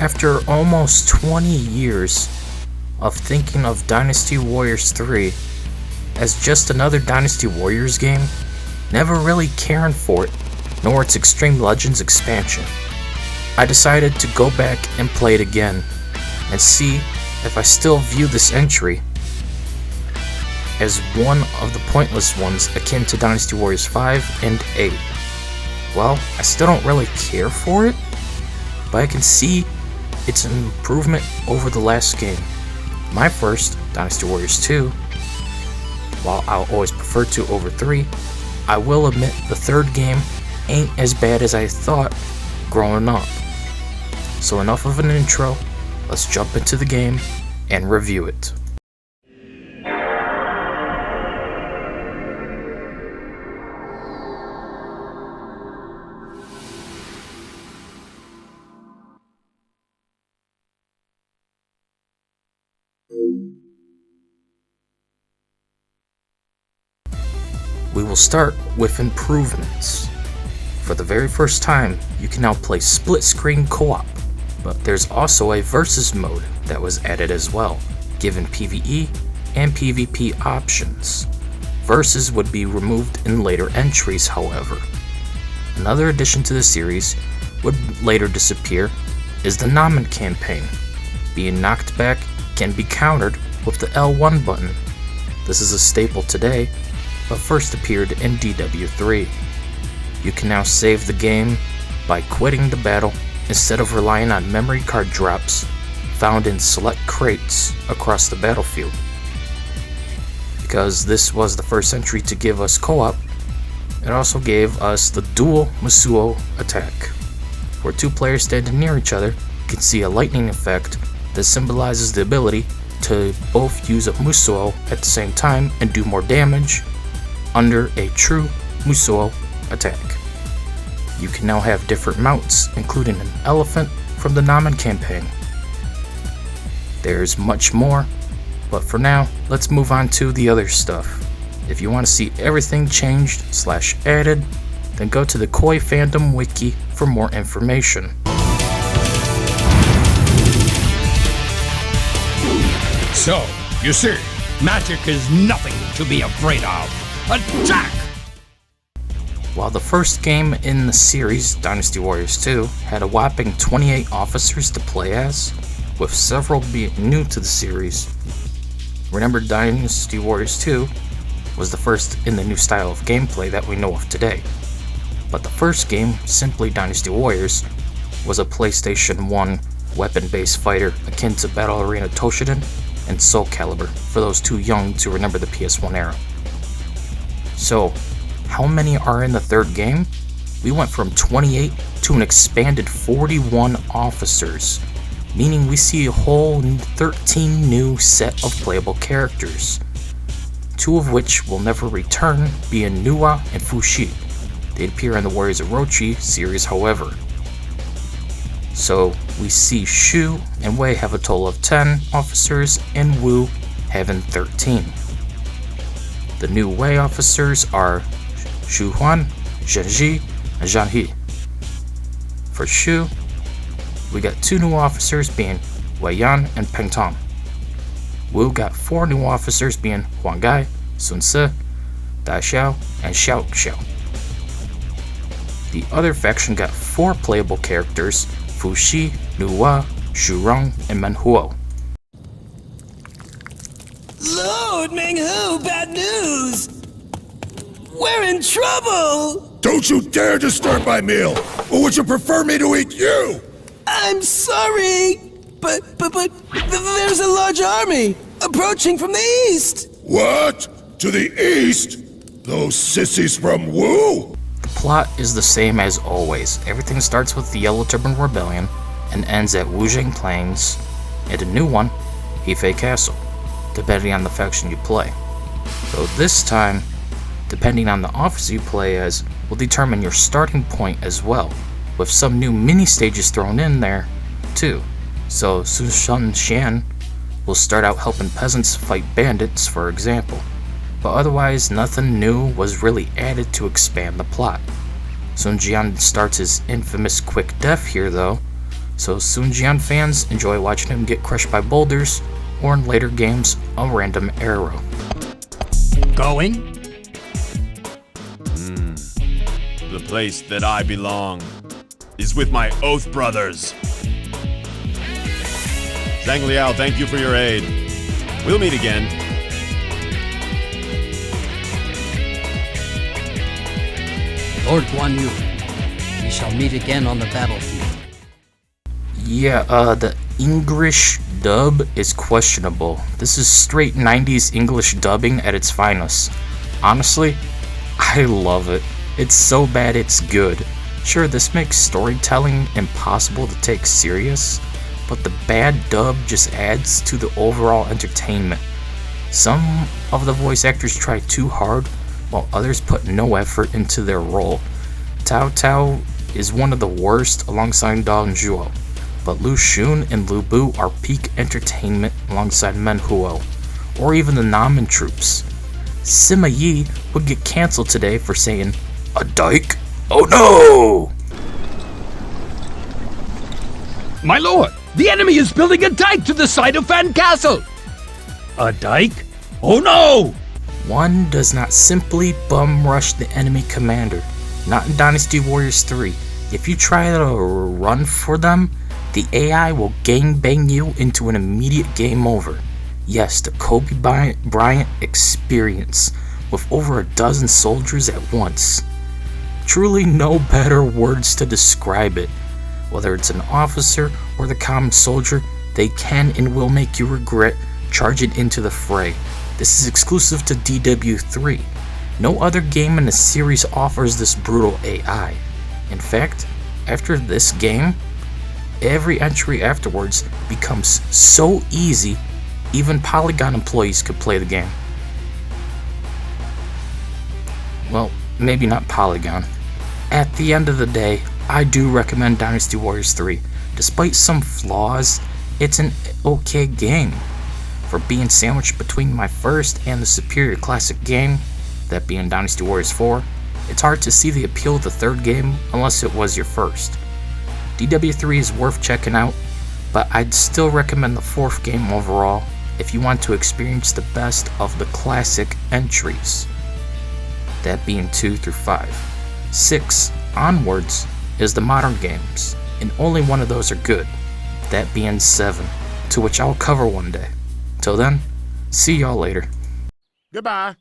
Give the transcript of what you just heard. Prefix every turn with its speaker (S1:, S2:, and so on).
S1: After almost 20 years of thinking of Dynasty Warriors 3 as just another Dynasty Warriors game, never really caring for it, nor its Extreme Legends expansion, I decided to go back and play it again and see if I still view this entry as one of the pointless ones akin to Dynasty Warriors 5 and 8. Well, I still don't really care for it, but I can see it's an improvement over the last game. My first, Dynasty Warriors 2, while I'll always prefer 2 over 3, I will admit the third game ain't as bad as I thought growing up. So enough of an intro, let's jump into the game and review it. We will start with improvements. For the very first time, you can now play split-screen co-op, but there's also a versus mode that was added as well, given PvE and PvP options. Versus would be removed in later entries, however. Another addition to the series would later disappear is the Namen campaign. Being knocked back can be countered with the L1 button. This is a staple today, but first appeared in DW3. You can now save the game by quitting the battle instead of relying on memory card drops found in select crates across the battlefield. Because this was the first entry to give us co-op, it also gave us the dual Musou attack. Where 2 players standing near each other, you can see a lightning effect that symbolizes the ability to both use a Musou at the same time and do more damage under a true Musou attack. You can now have different mounts, including an elephant from the Namen campaign. There's much more, but for now, let's move on to the other stuff. If you want to see everything changed / added, then go to the Koei fandom wiki for more information.
S2: So, you see, magic is nothing to be afraid of. Attack!
S1: While the first game in the series, Dynasty Warriors 2, had a whopping 28 officers to play as, with several being new to the series. Remember, Dynasty Warriors 2 was the first in the new style of gameplay that we know of today. But the first game, simply Dynasty Warriors, was a PlayStation 1 weapon-based fighter akin to Battle Arena Toshinden and Soul Calibur, for those too young to remember the PS1 era. So, how many are in the third game? We went from 28 to an expanded 41 officers, meaning we see a whole 13 new set of playable characters, 2 of which will never return, being Nuwa and Fushi. They appear in the Warriors of Orochi series, however. So we see Shu and Wei have a total of 10 officers, and Wu having 13. The new Wei officers are Shu Huan, Zhenji, and Zhanhe. For Shu, we got 2 new officers being Wei Yan and Peng Tong. Wu got 4 new officers being Huang Gai, Sun Ce, Dai Xiao, and Xiao Xiao. The other faction got 4 playable characters, Fushi, Nuwa, Shu Rong, and Menhuo.
S3: Lord Menghu, bad news! We're in trouble!
S4: Don't you dare disturb my meal! Or would you prefer me to eat you?
S3: I'm sorry, but there's a large army approaching from the east!
S4: What? To the east? Those sissies from Wu?
S1: The plot is the same as always. Everything starts with the Yellow Turban Rebellion and ends at Wuzheng Plains and a new one, Hefei Castle, depending on the faction you play. Though this time, depending on the officer you play as, will determine your starting point as well, with some new mini-stages thrown in there, too. So Sun Xian will start out helping peasants fight bandits, for example. But otherwise, nothing new was really added to expand the plot. Sun Jian starts his infamous quick death here though, so Sunjian fans enjoy watching him get crushed by boulders, or in later games, a random arrow.
S2: Going?
S5: The place that I belong is with my Oath brothers. Zhang Liao, thank you for your aid. We'll meet again.
S6: Lord Guan Yu, we shall meet again on the battlefield.
S1: Yeah, the English dub is questionable. This is straight 90s English dubbing at its finest. Honestly, I love it. It's so bad it's good. Sure, this makes storytelling impossible to take serious, but the bad dub just adds to the overall entertainment. Some of the voice actors try too hard, while others put no effort into their role. Tao Tao is one of the worst alongside Dong Zhuo, but Lu Xun and Lu Bu are peak entertainment alongside Men Huo, or even the Namen troops. Sima Yi would get cancelled today for saying, "A dike? Oh no!"
S2: My lord, the enemy is building a dike to the side of Fan Castle! A dike? Oh no!
S1: One does not simply bum rush the enemy commander. Not in Dynasty Warriors 3. If you try to run for them, the AI will gangbang you into an immediate game over. Yes, the Kobe Bryant experience, with over a dozen soldiers at once. Truly no better words to describe it. Whether it's an officer or the common soldier, they can and will make you regret charging into the fray. This is exclusive to DW3. No other game in the series offers this brutal AI. In fact, after this game, every entry afterwards becomes so easy, even Polygon employees could play the game. Well, maybe not Polygon. At the end of the day, I do recommend Dynasty Warriors 3. Despite some flaws, it's an okay game. For being sandwiched between my first and the superior classic game, that being Dynasty Warriors 4, it's hard to see the appeal of the third game unless it was your first. DW3 is worth checking out, but I'd still recommend the fourth game overall if you want to experience the best of the classic entries. That being 2 through 5. 6 onwards is the modern games, and only one of those are good, that being 7, to which I'll cover one day. Till then, see y'all later.
S5: Goodbye.